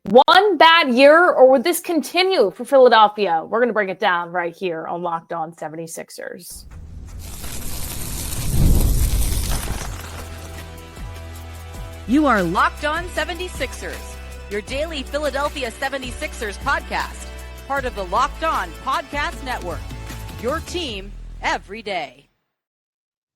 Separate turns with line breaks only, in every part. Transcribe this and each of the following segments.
One bad year, or would this continue for Philadelphia? We're going to break it down right here on Locked On 76ers.
You are Locked On 76ers, your daily Philadelphia 76ers podcast, part of the Locked On Podcast Network, your team every day.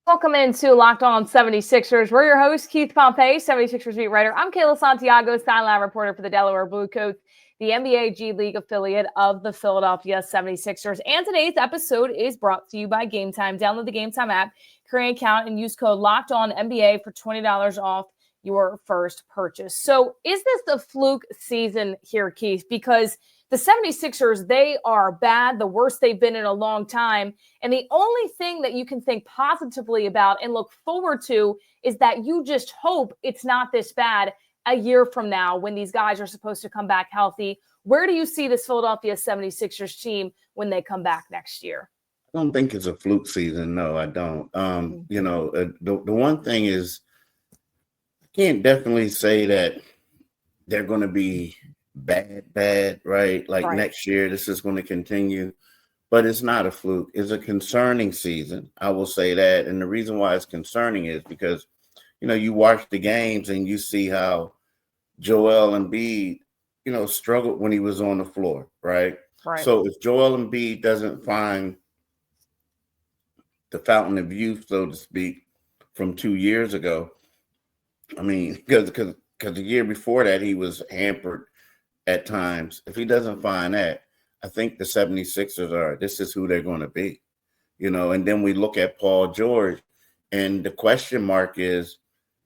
Welcome into Locked On 76ers. We're your hosts, Keith Pompey, 76ers beat writer. I'm Kayla Santiago, sideline reporter for the Delaware Blue Coats, the NBA G League affiliate of the Philadelphia 76ers. And today's episode is brought to you by Game Time. Download the Game Time app, create an account, and use code Locked On NBA for $20 off your first purchase. So is this the fluke season here, Keith? Because the 76ers, they are bad, the worst they've been in a long time. And the only thing that you can think positively about and look forward to is that you just hope it's not this bad a year from now when these guys are supposed to come back healthy. Where do you see this Philadelphia 76ers team when they come back next year?
I don't think it's a fluke season. No, I don't. The one thing is, I can't definitely say that they're going to be bad, right? Like next year, this is going to continue, but it's not a fluke. It's a concerning season. I will say that. And the reason why it's concerning is because, you watch the games and you see how Joel Embiid, struggled when he was on the floor, right? So if Joel Embiid doesn't find the fountain of youth, so to speak, from 2 years ago, because the year before that, he was hampered at times. If he doesn't find that, I think the 76ers this is who they're going to be, and then we look at Paul George, and the question mark is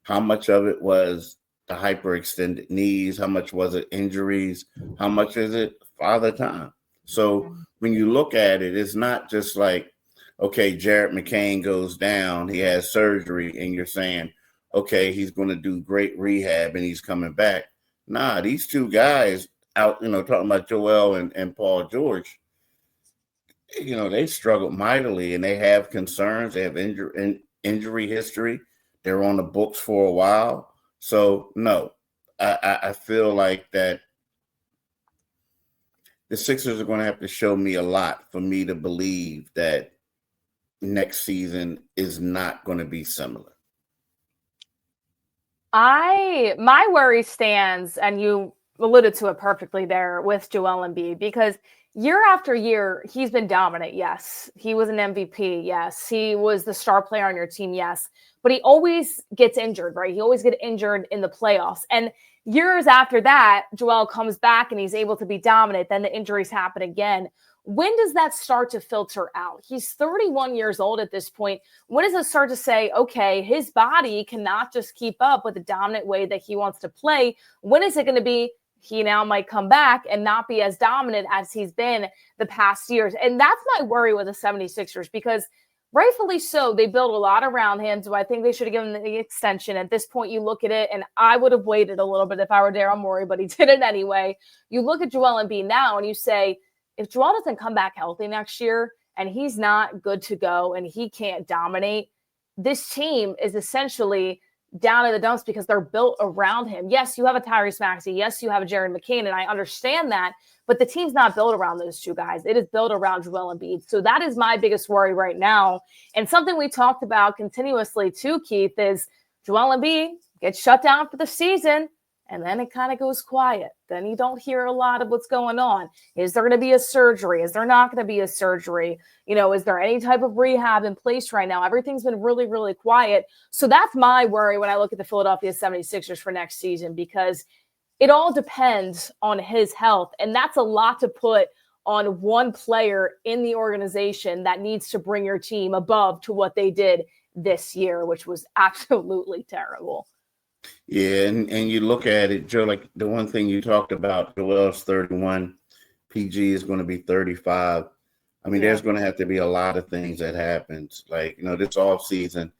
how much of it was the hyperextended knees, how much was it injuries, how much is it father time? So when you look at it, it's not just like, okay, Jared McCain goes down, he has surgery, and you're saying, okay, he's going to do great rehab and he's coming back. Nah, these two guys out, talking about Joel and Paul George, they struggled mightily and they have concerns. They have injury history. They're on the books for a while. So, no, I feel like that the Sixers are going to have to show me a lot for me to believe that next season is not going to be similar.
My worry stands, and you alluded to it perfectly there with Joel Embiid, because year after year, he's been dominant. Yes. He was an MVP. Yes. He was the star player on your team. Yes. But he always gets injured, right? He always gets injured in the playoffs. And years after that, Joel comes back and he's able to be dominant. Then the injuries happen again. When does that start to filter out? He's 31 years old at this point. When does it start to say, okay, his body cannot just keep up with the dominant way that he wants to play? When is it going to be he now might come back and not be as dominant as he's been the past years? And that's my worry with the 76ers, because rightfully so, they built a lot around him. So I think they should have given the extension. At this point, you look at it, and I would have waited a little bit if I were Daryl Morey, but he did it anyway. You look at Joel Embiid now and you say, if Joel doesn't come back healthy next year and he's not good to go and he can't dominate, this team is essentially down in the dumps because they're built around him. Yes, you have a Tyrese Maxey. Yes, you have a Jared McCain, and I understand that, but the team's not built around those two guys. It is built around Joel Embiid. So that is my biggest worry right now. And something we talked about continuously too, Keith, is Joel Embiid gets shut down for the season, and then it kind of goes quiet. Then you don't hear a lot of what's going on. Is there going to be a surgery? Is there not going to be a surgery? Is there any type of rehab in place right now? Everything's been really, really quiet. So that's my worry when I look at the Philadelphia 76ers for next season, because it all depends on his health. And that's a lot to put on one player in the organization that needs to bring your team above to what they did this year, which was absolutely terrible.
Yeah, and you look at it, Joe, like the one thing you talked about, Joel's 31, PG is going to be 35. There's going to have to be a lot of things that happens. Like, this off season,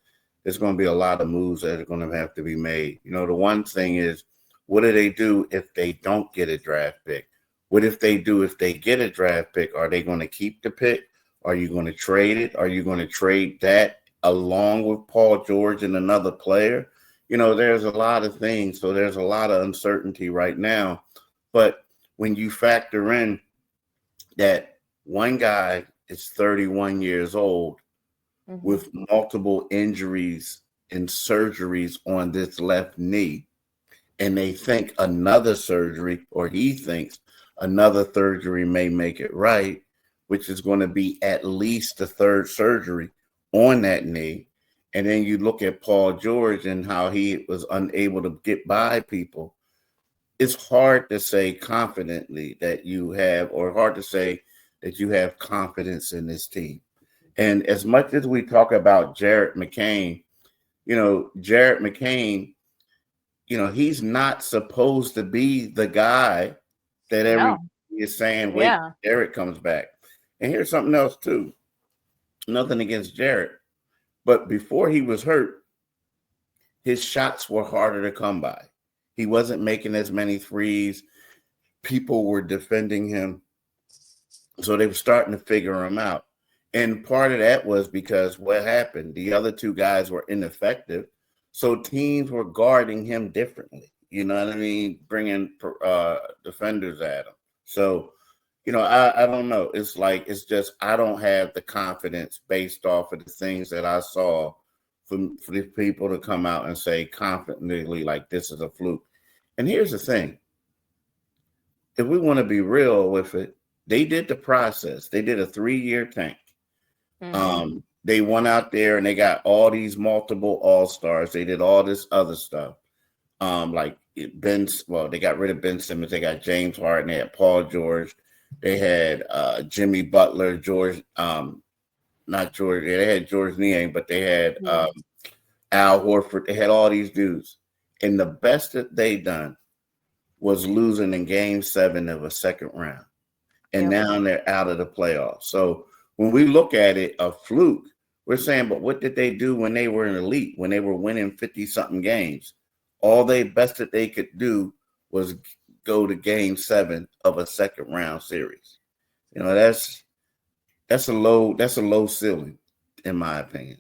there's going to be a lot of moves that are going to have to be made. The one thing is, what do they do if they don't get a draft pick? What if they get a draft pick? Are they going to keep the pick? Are you going to trade it? Are you going to trade that along with Paul George and another player? There's a lot of things. So there's a lot of uncertainty right now. But when you factor in that one guy is 31 years old with multiple injuries and surgeries on this left knee, and they think another surgery, or he thinks another surgery may make it right, which is going to be at least the third surgery on that knee. And then you look at Paul George and how he was unable to get by people. It's hard to say confidently that you have, or hard to say that you have confidence in this team. And as much as we talk about Jared McCain, Jared McCain, he's not supposed to be the guy that everybody is saying, wait, Jared comes back. And here's something else too. Nothing against Jared, but before he was hurt, his shots were harder to come by. He wasn't making as many threes. People were defending him. So they were starting to figure him out. And part of that was because what happened? The other two guys were ineffective. So teams were guarding him differently. You know what I mean? Bringing defenders at him. So, I don't know. It's just I don't have the confidence based off of the things that I saw for the people to come out and say confidently, like, this is a fluke. And here's the thing. If we want to be real with it, they did the process. They did a 3-year tank. They went out there and they got all these multiple all-stars. They did all this other stuff. They got rid of Ben Simmons. They got James Harden. They had Paul George. They had Jimmy Butler, not George. They had George Niang, but they had Al Horford. They had all these dudes. And the best that they done was losing in Game 7 of a second round. And now they're out of the playoffs. So when we look at it, a fluke, we're saying, but what did they do when they were in elite, when they were winning 50-something games? All they best that they could do was go to Game 7 of a second round series. That's a low ceiling, in my opinion.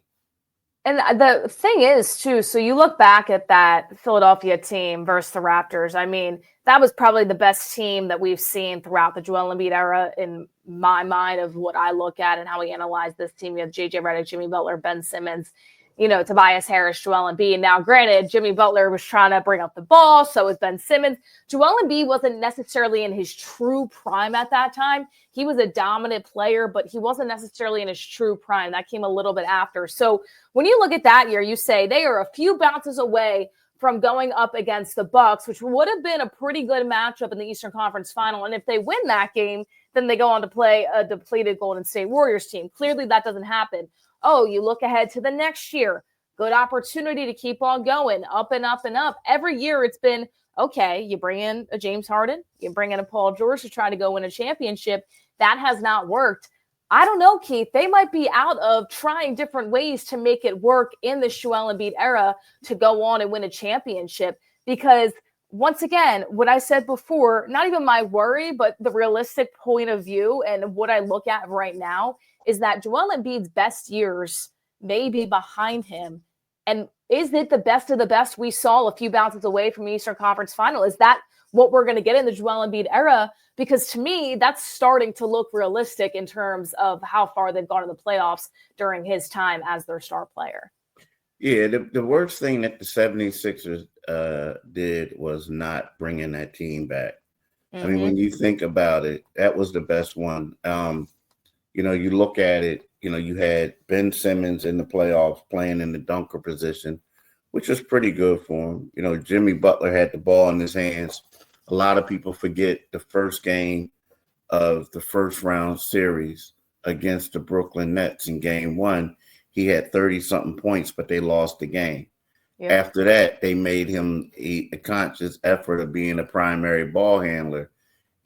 And the thing is, too, so you look back at that Philadelphia team versus the Raptors. I mean, that was probably the best team that we've seen throughout the Joel Embiid era in my mind of what I look at and how we analyze this team. You have J.J. Redick, Jimmy Butler, Ben Simmons, Tobias Harris, Joel Embiid. Now, granted, Jimmy Butler was trying to bring up the ball, so was Ben Simmons. Joel Embiid wasn't necessarily in his true prime at that time. He was a dominant player, but he wasn't necessarily in his true prime. That came a little bit after. So when you look at that year, you say they are a few bounces away from going up against the Bucks, which would have been a pretty good matchup in the Eastern Conference Final. And if they win that game, then they go on to play a depleted Golden State Warriors team. Clearly, that doesn't happen. Oh, you look ahead to the next year. Good opportunity to keep on going, up and up and up. Every year it's been, okay, you bring in a James Harden, you bring in a Paul George to try to go win a championship. That has not worked. I don't know, Keith. They might be out of trying different ways to make it work in the Joel Embiid era to go on and win a championship. Because once again, what I said before, not even my worry, but the realistic point of view and what I look at right now is that Joel Embiid's best years may be behind him. And is it the best of the best we saw a few bounces away from the Eastern Conference Final? Is that what we're going to get in the Joel Embiid era? Because to me, that's starting to look realistic in terms of how far they've gone in the playoffs during his time as their star player.
Yeah, the worst thing that the 76ers did was not bringing that team back. I mean, when you think about it, that was the best one. You look at it, you had Ben Simmons in the playoffs playing in the dunker position, which was pretty good for him. Jimmy Butler had the ball in his hands. A lot of people forget the first game of the first round series against the Brooklyn Nets in Game 1. He had 30-something points, but they lost the game. Yeah. After that, they made him a conscious effort of being a primary ball handler.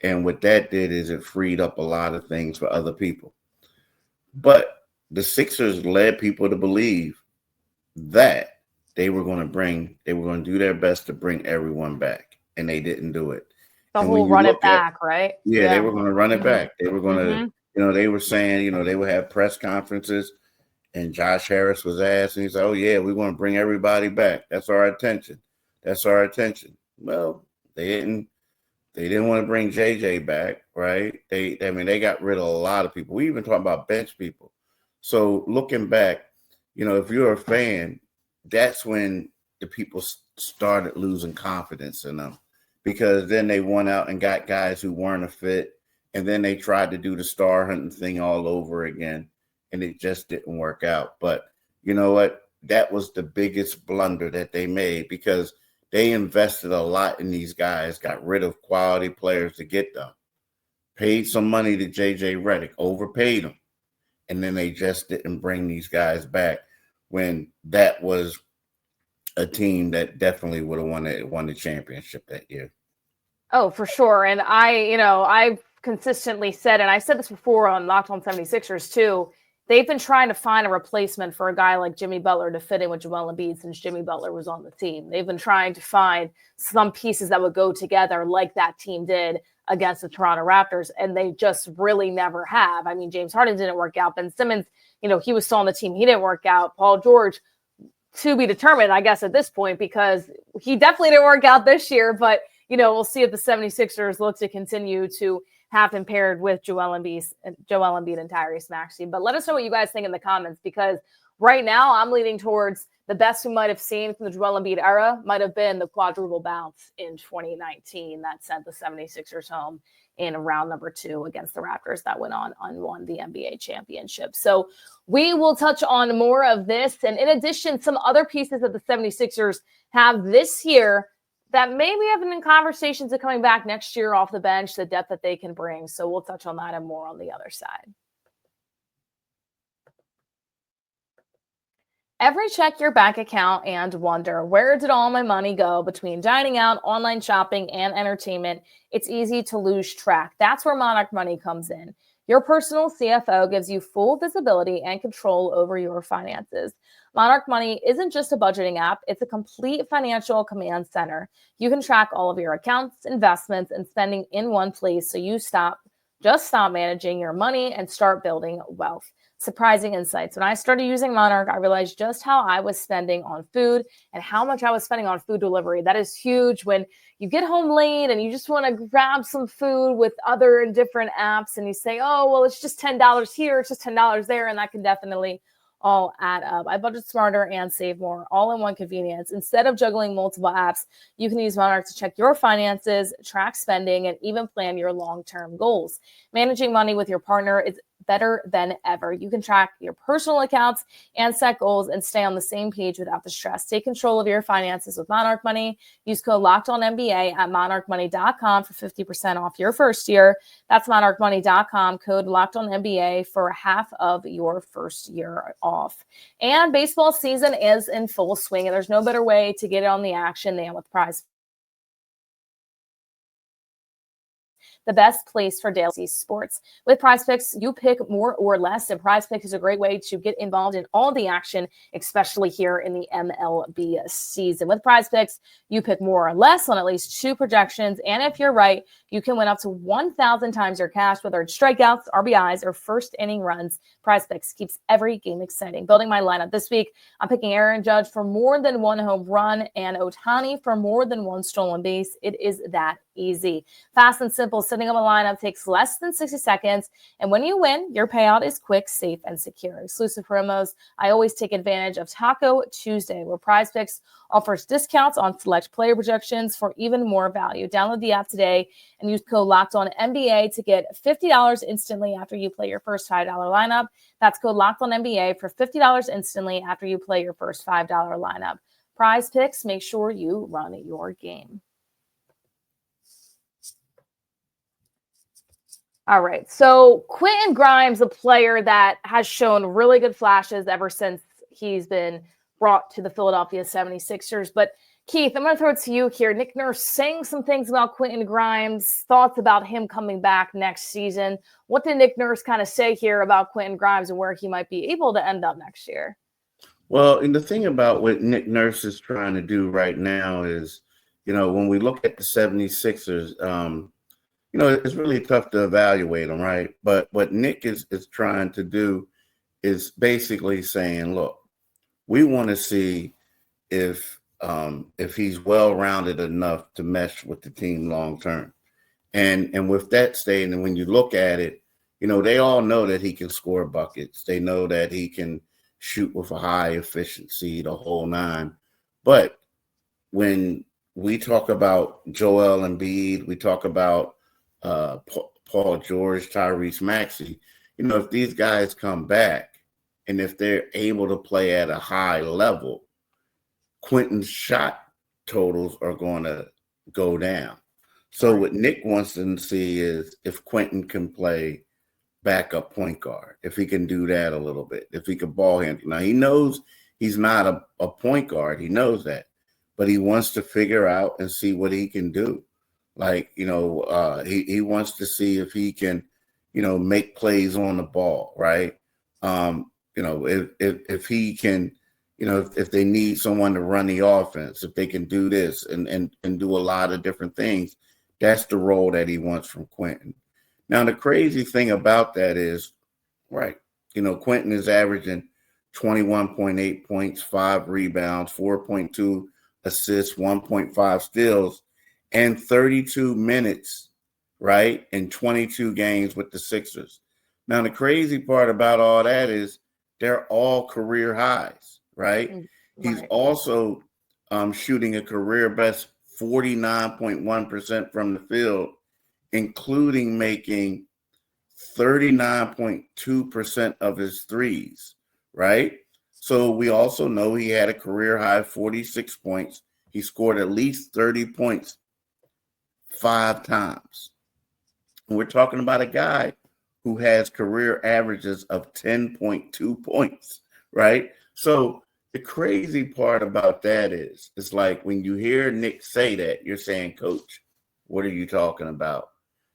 And what that did is it freed up a lot of things for other people. But the Sixers led people to believe that they were going to do their best to bring everyone back. And they didn't do it.
The whole run it back, right?
Yeah, they were going to run it back. They were going to, they were saying, they would have press conferences. And Josh Harris was asked, and he said, oh, yeah, we want to bring everybody back. That's our attention. Well, they They didn't want to bring JJ back, right? They got rid of a lot of people. We even talking about bench people. So looking back, if you're a fan, that's when the people started losing confidence in them, because then they went out and got guys who weren't a fit, and then they tried to do the star hunting thing all over again, and it just didn't work out. But you know what? That was the biggest blunder that they made, because they invested a lot in these guys, got rid of quality players to get them, paid some money to JJ Redick, overpaid them, and then they just didn't bring these guys back, when that was a team that definitely would have won the championship that year.
Oh, for sure. And I've consistently said, and I said this before on Locked On 76ers too, they've been trying to find a replacement for a guy like Jimmy Butler to fit in with Joel Embiid since Jimmy Butler was on the team. They've been trying to find some pieces that would go together like that team did against the Toronto Raptors, and they just really never have. I mean, James Harden didn't work out. Ben Simmons, he was still on the team. He didn't work out. Paul George, to be determined, I guess, at this point, because he definitely didn't work out this year. But, we'll see if the 76ers look to continue to have him paired with Joel Embiid and Tyrese Maxey. But let us know what you guys think in the comments, because right now I'm leaning towards the best we might have seen from the Joel Embiid era might have been the quadruple bounce in 2019 that sent the 76ers home in round number 2 against the Raptors that went on and won the NBA championship. So we will touch on more of this. And in addition, some other pieces that the 76ers have this year that maybe have been in conversations of coming back next year off the bench, the depth that they can bring. So we'll touch on that and more on the other side. Ever check your bank account and wonder, where did all my money go between dining out, online shopping, and entertainment? It's easy to lose track. That's where Monarch Money comes in. Your personal CFO gives you full visibility and control over your finances. Monarch Money isn't just a budgeting app, it's a complete financial command center. You can track all of your accounts, investments, and spending in one place, so you stop managing your money and start building wealth. Surprising insights. When I started using Monarch, I realized just how I was spending on food and how much I was spending on food delivery. That is huge when you get home late and you just want to grab some food with other and different apps, and you say, oh, well, it's just $10 here, it's just $10 there, and that can definitely all add up. I budget smarter and save more, all in one convenience. Instead of juggling multiple apps, you can use Monarch to check your finances, track spending, and even plan your long-term goals. Managing money with your partner is better than ever. You can track your personal accounts and set goals and stay on the same page without the stress. Take control of your finances with Monarch Money. Use code LOCKEDONNBA at monarchmoney.com for 50% off your first year. That's monarchmoney.com, code LOCKEDONNBA for half of your first year off. And baseball season is in full swing, and there's no better way to get on the action than with Prize. The best place for daily sports. With Prize Picks, you pick more or less, and Prize Picks is a great way to get involved in all the action, especially here in the MLB season. With Prize Picks, you pick more or less on at least 2 projections, and if you're right, you can win up to 1,000 times your cash, whether it's strikeouts, RBIs, or first inning runs. Prize Picks keeps every game exciting. Building my lineup this week, I'm picking Aaron Judge for more than 1 home run and Ohtani for more than 1 stolen base. It is that easy. Fast and simple. Setting up a lineup takes less than 60 seconds. And when you win, your payout is quick, safe, and secure. Exclusive promos. I always take advantage of Taco Tuesday, where Prize Picks offers discounts on select player projections for even more value. Download the app today and use code LOCKEDONNBA to get $50 instantly after you play your first $5 lineup. That's code LOCKEDONNBA for $50 instantly after you play your first $5 lineup. Prize Picks, make sure you run your game. All right, so Quentin Grimes, a player that has shown really good flashes ever since he's been brought to the Philadelphia 76ers. But Keith, I'm going to throw it to you here. Nick Nurse saying some things about Quentin Grimes, thoughts about him coming back next season. What did Nick Nurse kind of say here about Quentin Grimes and where he might be able to end up next year?
Well, and the thing about what Nick Nurse is trying to do right now is, when we look at the 76ers, it's really tough to evaluate them, right? But what Nick is trying to do is basically saying, look, we want to see if he's well-rounded enough to mesh with the team long-term. And with that stated, and when you look at it, they all know that he can score buckets. They know that he can shoot with a high efficiency, the whole nine. But when we talk about Joel Embiid, we talk about Paul George, Tyrese Maxey, if these guys come back and if they're able to play at a high level, Quentin's shot totals are going to go down. So what Nick wants to see is if Quentin can play backup point guard, if he can do that a little bit, if he can ball handle. Now, he knows he's not a point guard. He knows that. But he wants to figure out and see what he can do. Like, he wants to see if he can, make plays on the ball, right? If he can, if they need someone to run the offense, if they can do this and do a lot of different things, that's the role that he wants from Quentin. Now, the crazy thing about that is, right, Quentin is averaging 21.8 points, 5 rebounds, 4.2 assists, 1.5 steals, and 32 minutes, right, in 22 games with the Sixers. Now, the crazy part about all that is they're all career highs, right? He's also shooting a career best 49.1% from the field, including making 39.2% of his threes, right? So we also know he had a career high 46 points. He scored at least 30 points 5 times. And we're talking about a guy who has career averages of 10.2 points, right? So the crazy part about that is, it's like when you hear Nick say that, you're saying, Coach, what are you talking about?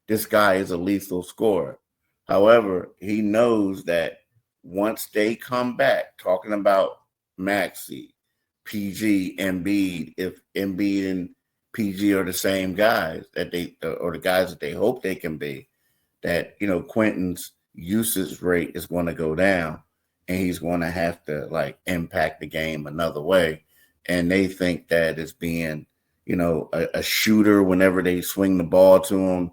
This guy is a lethal scorer. However, he knows that once they come back, talking about Maxey, PG, Embiid, if Embiid and PG are the same guys or the guys that they hope they can be, that, Quentin's usage rate is going to go down and he's going to have to impact the game another way. And they think that as being, a shooter whenever they swing the ball to him,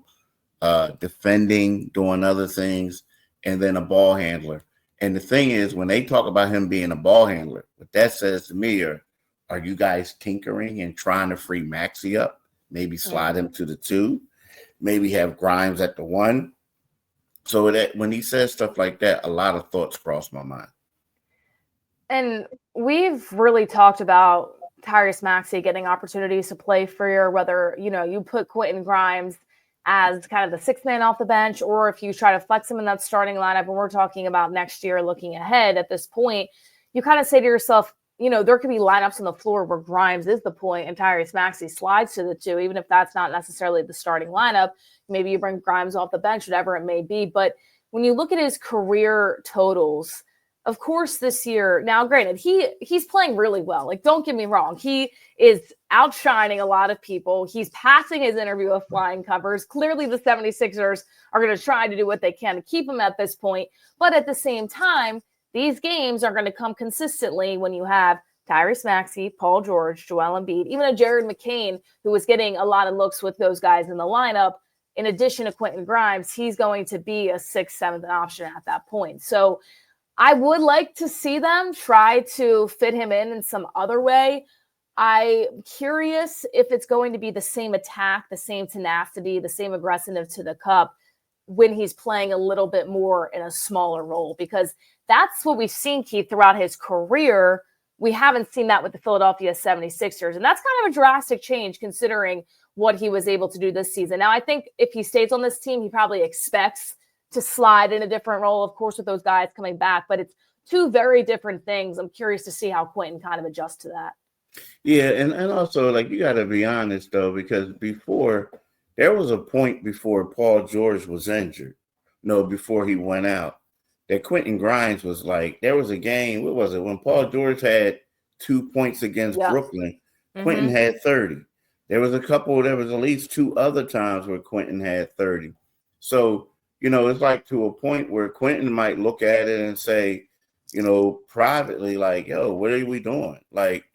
defending, doing other things, and then a ball handler. And the thing is, when they talk about him being a ball handler, what that says to me are you guys tinkering and trying to free Maxey up? Maybe slide him to the 2, maybe have Grimes at the 1. So that when he says stuff like that, a lot of thoughts cross my mind.
And we've really talked about Tyrese Maxey getting opportunities to play for you, whether, you put Quentin Grimes as kind of the 6th man off the bench, or if you try to flex him in that starting lineup. And we're talking about next year, looking ahead at this point, you kind of say to yourself, there could be lineups on the floor where Grimes is the point and Tyrese Maxey slides to the 2, even if that's not necessarily the starting lineup. Maybe you bring Grimes off the bench, whatever it may be. But when you look at his career totals, of course, this year, now granted, he's playing really well. Like, don't get me wrong. He is outshining a lot of people. He's passing his interview with flying covers. Clearly, the 76ers are going to try to do what they can to keep him at this point. But at the same time, these games are going to come consistently when you have Tyrese Maxey, Paul George, Joel Embiid, even a Jared McCain, who was getting a lot of looks with those guys in the lineup. In addition to Quentin Grimes, he's going to be a 6th, 7th option at that point. So I would like to see them try to fit him in some other way. I'm curious if it's going to be the same attack, the same tenacity, the same aggressiveness to the cup when he's playing a little bit more in a smaller role, because that's what we've seen, Keith, throughout his career. We haven't seen that with the Philadelphia 76ers, and that's kind of a drastic change considering what he was able to do this season. Now, I think if he stays on this team, he probably expects to slide in a different role, of course, with those guys coming back, but it's 2 very different things. I'm curious to see how Quentin kind of adjusts to that.
Yeah, and also, you got to be honest, though, because there was a point before Paul George was injured, before he went out, that Quentin Grimes was there was a game, what was it, when Paul George had 2 points against Brooklyn, Quentin had 30. There was at least 2 other times where Quentin had 30. So, it's to a point where Quentin might look at it and say, privately, yo, what are we doing?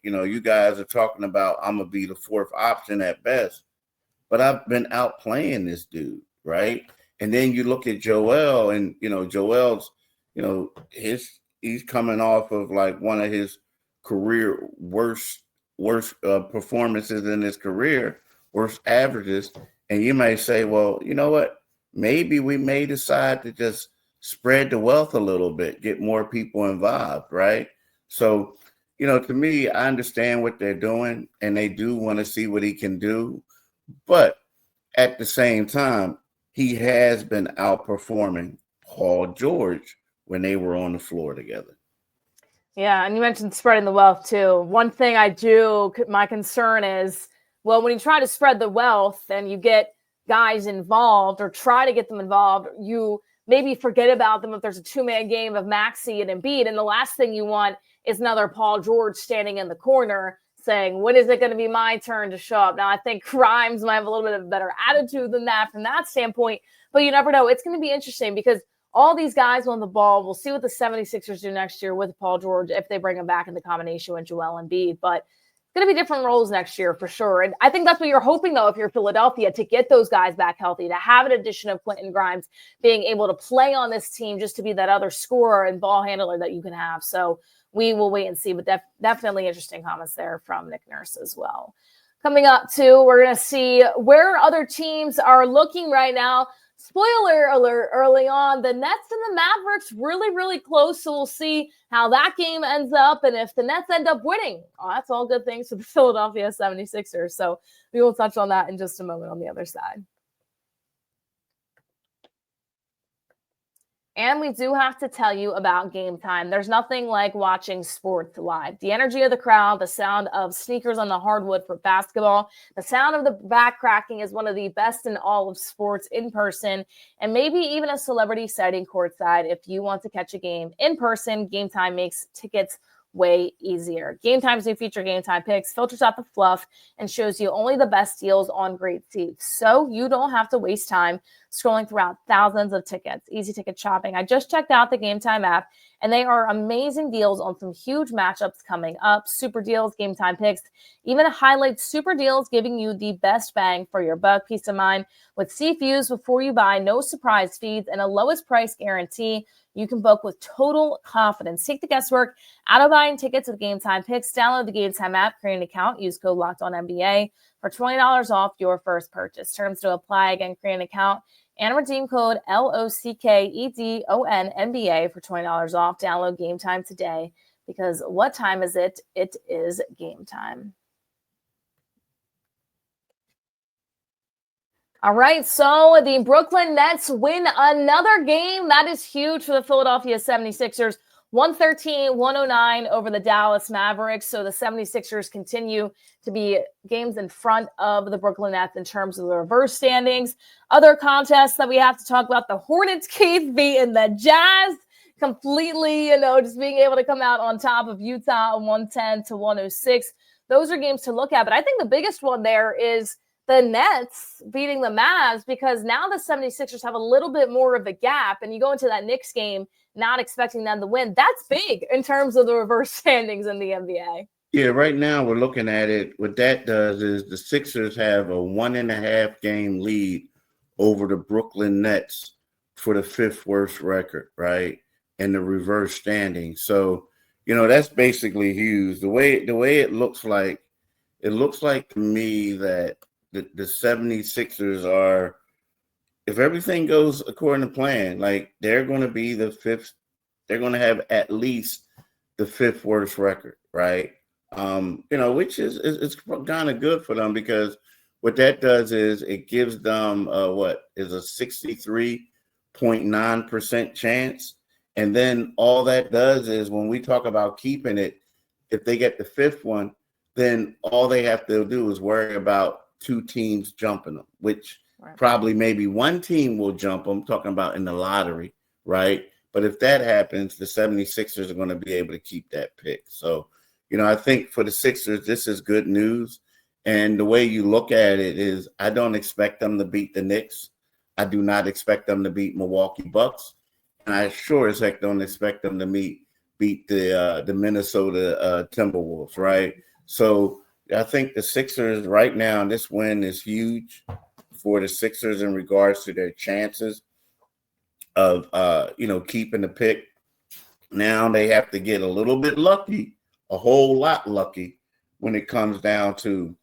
You guys are talking about I'm going to be the 4th option at best. but I've been outplaying this dude, right? And then you look at Joel, and Joel's, he's coming off of like one of his career worst performances in his career, worst averages. And you may say, well, you know what? Maybe we may decide to just spread the wealth a little bit, get more people involved, right? So, to me, I understand what they're doing, and they do want to see what he can do. But at the same time, he has been outperforming Paul George when they were on the floor together.
Yeah, and you mentioned spreading the wealth too. One thing my concern is, well, when you try to spread the wealth and you get guys involved or try to get them involved, you maybe forget about them if there's a two-man game of Maxey and Embiid, and the last thing you want is another Paul George standing in the corner saying, when is it going to be my turn to show up? Now, I think Grimes might have a little bit of a better attitude than that from that standpoint, but you never know. It's going to be interesting because all these guys on the ball, we'll see what the 76ers do next year with Paul George if they bring him back in the combination with Joel Embiid, but it's going to be different roles next year for sure. And I think that's what you're hoping, though, if you're Philadelphia, to get those guys back healthy, to have an addition of Quentin Grimes being able to play on this team just to be that other scorer and ball handler that you can have. So we will wait and see, but definitely interesting comments there from Nick Nurse as well. Coming up, too, we're going to see where other teams are looking right now. Spoiler alert early on, the Nets and the Mavericks really, really close, so we'll see how that game ends up, and if the Nets end up winning, that's all good things for the Philadelphia 76ers, so we will touch on that in just a moment on the other side. And we do have to tell you about Game Time. There's nothing like watching sports live. The energy of the crowd, the sound of sneakers on the hardwood for basketball, the sound of the back cracking is one of the best in all of sports in person, and maybe even a celebrity sighting courtside. If you want to catch a game in person, Game Time makes tickets way easier. Game Time's new feature, Game Time Picks, filters out the fluff and shows you only the best deals on great seats, so you don't have to waste time scrolling throughout thousands of tickets. Easy ticket shopping. I just checked out the Game Time app, and they are amazing deals on some huge matchups coming up. Super deals, Game Time Picks, even highlights super deals, giving you the best bang for your buck. Peace of mind with CFUs before you buy, no surprise fees, and a lowest price guarantee. You can book with total confidence. Take the guesswork out of buying tickets with Game Time Picks. Download the Game Time app, create an account, use code LOCKEDONNBA for $20 off your first purchase. Terms to apply. Again, create an account and redeem code LOCKEDONNBA for $20 off. Download Game Time today, because what time is it? It is game time. All right, so the Brooklyn Nets win another game. That is huge for the Philadelphia 76ers. 113-109 over the Dallas Mavericks. So the 76ers continue to be games in front of the Brooklyn Nets in terms of the reverse standings. Other contests that we have to talk about, the Hornets, Keith, beating the Jazz completely, just being able to come out on top of Utah 110-106. Those are games to look at. But I think the biggest one there is the Nets beating the Mavs, because now the 76ers have a little bit more of a gap, and you go into that Knicks game not expecting them to win. That's big in terms of the reverse standings in the NBA.
Yeah, right now we're looking at it. What that does is the Sixers have a 1.5 game lead over the Brooklyn Nets for the 5th worst record, right? And the reverse standing. So, that's basically huge. The way it looks like to me that the 76ers are, if everything goes according to plan, like they're going to be the 5th, they're going to have at least the 5th worst record, right? Which is it's kind of good for them, because what that does is it gives them a 63.9% chance. And then all that does is, when we talk about keeping it, if they get the 5th one, then all they have to do is worry about 2 teams jumping them, which probably maybe one team will jump them, talking about in the lottery, right? But if that happens, the 76ers are going to be able to keep that pick. So, I think for the Sixers, this is good news. And the way you look at it is, I don't expect them to beat the Knicks. I do not expect them to beat Milwaukee Bucks. And I sure as heck don't expect them to beat the Minnesota Timberwolves, right? So I think the Sixers right now, this win is huge for the Sixers in regards to their chances of keeping the pick. Now they have to get a little bit lucky, a whole lot lucky, when it comes down to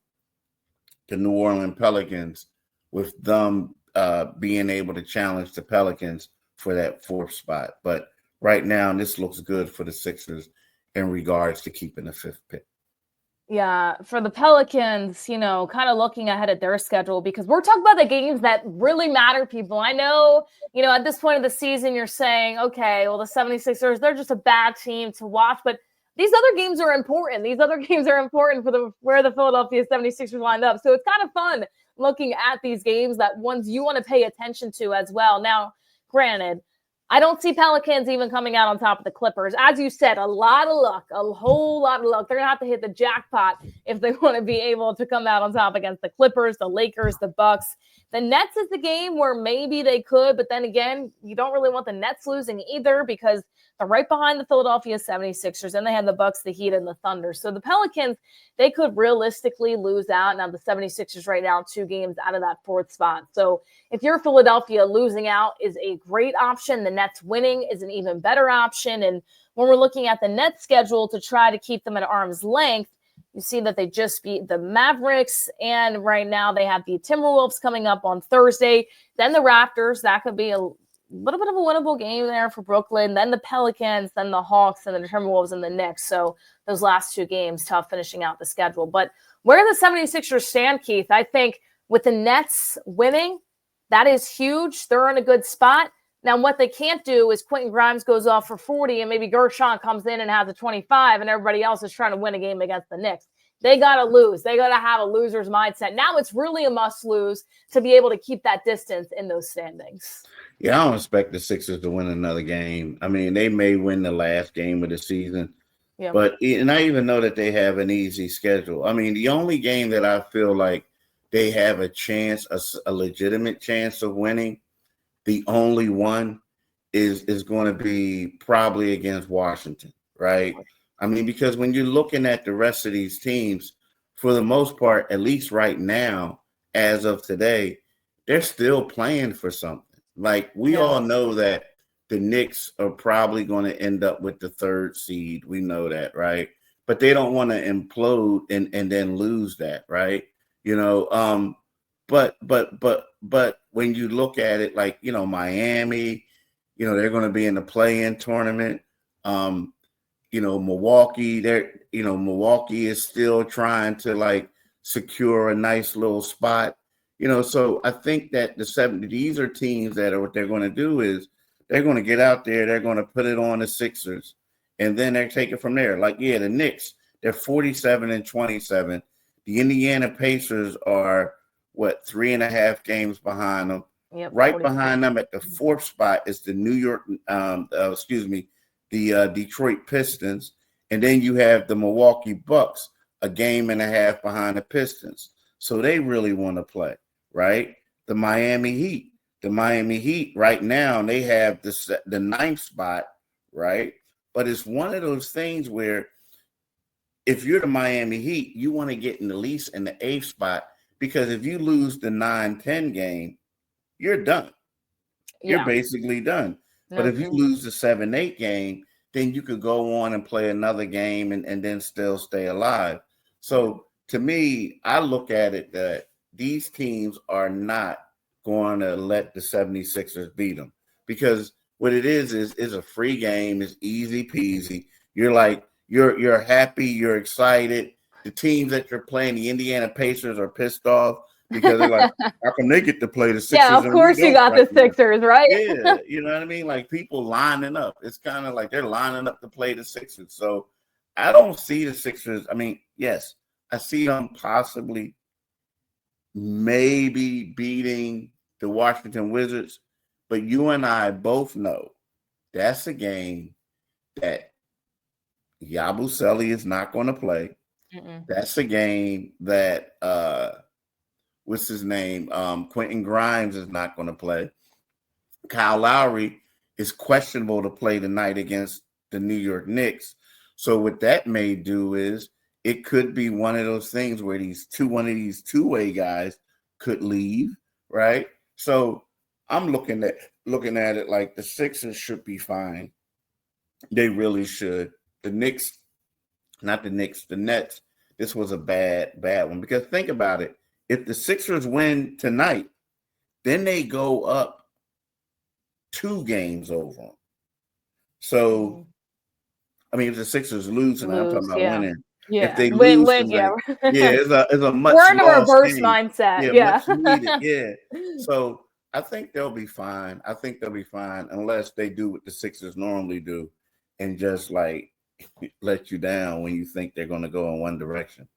the New Orleans Pelicans, with them being able to challenge the Pelicans for that fourth spot. But right now, this looks good for the Sixers in regards to keeping the fifth pick.
Yeah, for the Pelicans, kind of looking ahead at their schedule, because we're talking about the games that really matter, people. I know, at this point of the season, you're saying, okay, well, the 76ers, they're just a bad team to watch, but these other games are important. These other games are important for where the Philadelphia 76ers lined up. So it's kind of fun looking at these games, that ones you want to pay attention to as well. Now, granted, I don't see Pelicans even coming out on top of the Clippers. As you said, a lot of luck, a whole lot of luck. They're going to have to hit the jackpot if they want to be able to come out on top against the Clippers, the Lakers, the Bucks. The Nets is the game where maybe they could, but then again, you don't really want the Nets losing either, because they're right behind the Philadelphia 76ers, and they have the Bucks, the Heat, and the Thunder. So the Pelicans, they could realistically lose out. Now the 76ers right now 2 games out of that fourth spot. So if you're Philadelphia, losing out is a great option. The Nets winning is an even better option. And when we're looking at the Nets schedule to try to keep them at arm's length, you see that they just beat the Mavericks, and right now they have the Timberwolves coming up on Thursday. Then the Raptors, that could be a little bit of a winnable game there for Brooklyn. Then the Pelicans, then the Hawks, and the Timberwolves and the Knicks. So those last 2 games, tough finishing out the schedule. But where the 76ers stand, Keith, I think with the Nets winning, that is huge. They're in a good spot. Now, what they can't do is Quentin Grimes goes off for 40 and maybe Gershon comes in and has a 25 and everybody else is trying to win a game against the Knicks. They got to lose. They got to have a loser's mindset. Now it's really a must lose to be able to keep that distance in those standings.
Yeah, I don't expect the Sixers to win another game. I mean, they may win the last game of the season, and I even know that they have an easy schedule. I mean, the only game that I feel like they have a chance, a legitimate chance of winning, the only one is going to be probably against Washington, right? I mean, because when you're looking at the rest of these teams, for the most part, at least right now, as of today, they're still playing for something. Like, we all know that the Knicks are probably going to end up with the 3rd seed. We know that, right? But they don't want to implode and then lose that, right? But when you look at it, like, Miami, they're going to be in the play-in tournament. Milwaukee, Milwaukee is still trying to secure a nice little spot. So I think that these are teams that what they're going to do is they're going to get out there, they're going to put it on the Sixers, and then they're taking it from there. The Knicks, they're 47-27. The Indiana Pacers are 3.5 games behind them.
Yep,
right behind them at the 4th spot is the Detroit Pistons, and then you have the Milwaukee Bucks, a game and a half behind the Pistons. So they really want to play, right? The Miami Heat right now, they have the 9th spot, right? But it's one of those things where if you're the Miami Heat, you want to get in the least in the 8th spot, because if you lose the 9-10 game, you're done. You're basically done. But if you lose the 7-8 game, then you could go on and play another game and then still stay alive. So to me, I look at it that these teams are not going to let the 76ers beat them, because what it is a free game. It's easy peasy. You're happy. You're excited. The teams that you're playing, the Indiana Pacers, are pissed off because they're like, how come they get to play the Sixers?
Yeah, of course you got the Sixers, right?
Yeah, you know what I mean? Like, people lining up. It's kind of like they're lining up to play the Sixers. So I don't see the Sixers. I mean, yes, I see them possibly maybe beating the Washington Wizards, but you and I both know that's a game that Yabusele is not going to play. That's a game that what's his name? Quentin Grimes is not going to play. Kyle Lowry is questionable to play tonight against the New York Knicks. So what that may do is it could be one of those things where one of these two-way guys could leave, right? So I'm looking at it like the Sixers should be fine. They really should. The Nets, this was a bad one. Because think about it. If the Sixers win tonight, then they go up 2 games over them. So, I mean, if the Sixers lose tonight, I'm talking about winning.
Yeah.
If they lose tonight, it's a much
we're in a reverse
game.
mindset.
Much needed. Yeah. So I think they'll be fine. Unless they do what the Sixers normally do and just like let you down when you think they're going to go in one direction.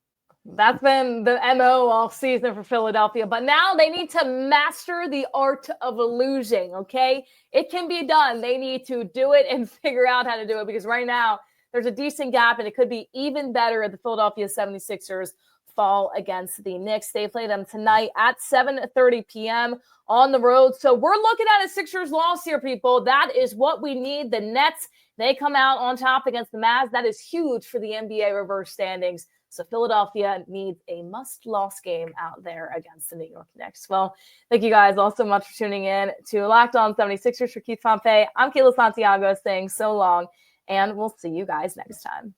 That's been the MO all season for Philadelphia, but now they need to master the art of losing, okay? It can be done. They need to do it and figure out how to do it, because right now there's a decent gap, and it could be even better if the Philadelphia 76ers fall against the Knicks. They play them tonight at 7:30 p.m. on the road. So we're looking at a Sixers loss here, people. That is what we need. The Nets, they come out on top against the Mavs. That is huge for the NBA reverse standings. So Philadelphia needs a must-loss game out there against the New York Knicks. Well, thank you guys all so much for tuning in to Locked On 76ers. For Keith Pompey, I'm Kayla Santiago saying so long, and we'll see you guys next time.